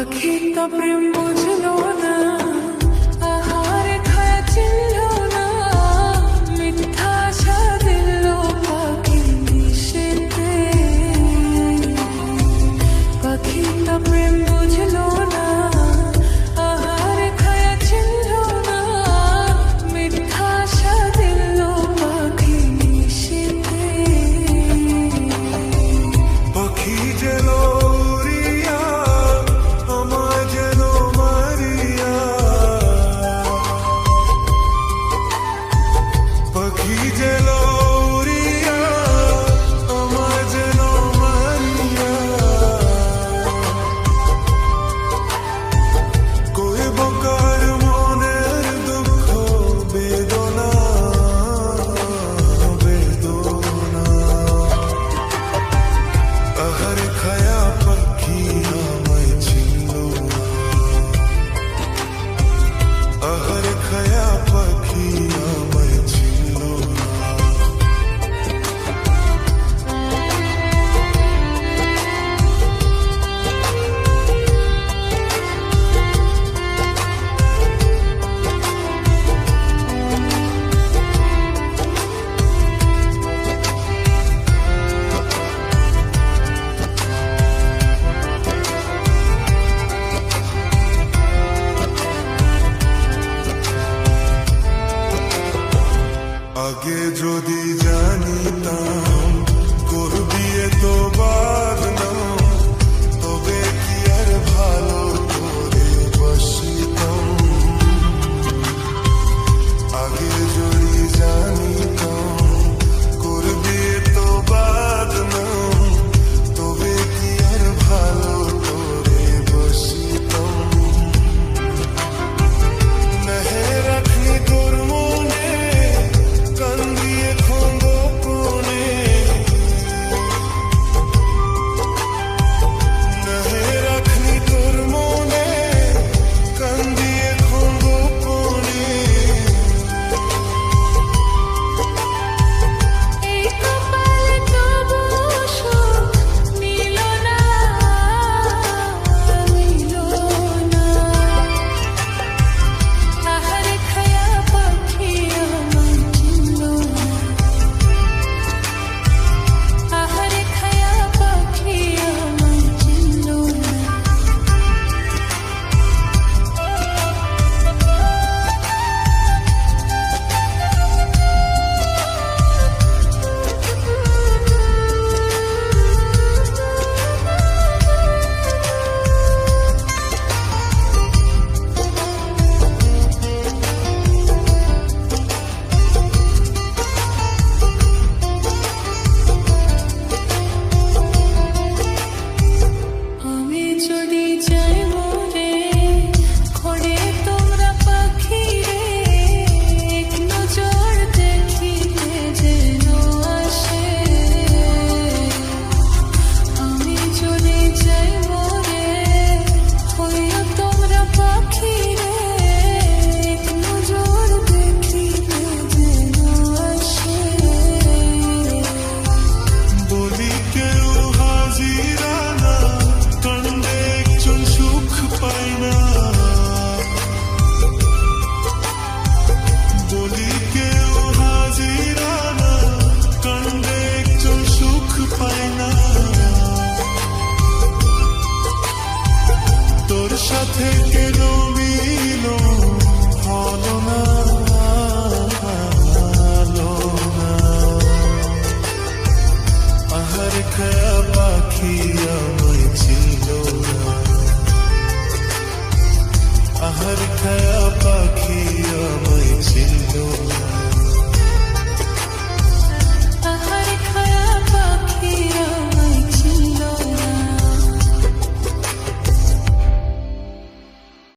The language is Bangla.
পাখি তো প্রেম বুঝলো না, আহার খায়া চিনল না, মিথ্যা আশা দিল পাখি নিষেধে। পাখি তো প্রেম বুঝলো না, আহার খায়া চিনল না, মিথ্যা আশা দিল পাখি নিষেধে। পাখি যেন আগে যদি জানিতাম করবি তো বাদ না, তবে কি আর ভালো করে বসিতাম। আগে যদি জানিতাম করবি তো বাদ না, তবে কি আর ভালো করে বসিতাম। নেহে রাখনি তোর মনে কান্দিয়ে খোঁগো কোণে, নেহে রাখনি তোর মনে কান্দিয়ে খোঁগো কোণে। এই কপালে তবু সুখ মিল না, মিল না। আহার খায়া পাখি আমার চিনল না, আহার খায়া পাখি আমার চিনল না। আমি যদি যাই মরে খড়ে তোমরা পাখি রে, এক নজর দেখিতে যেন আসে। আমি যদি যাই মরে হইও তোমরা পাখি রে, এক নজর দেখিতে যেন আসে। বলি কেউ হাজিরা না, কান্দে একজন সুখ পায় না। বলি কেউ হাজিরা না, কান্দে একজন সুখ পায় না। তোর সাথে কেন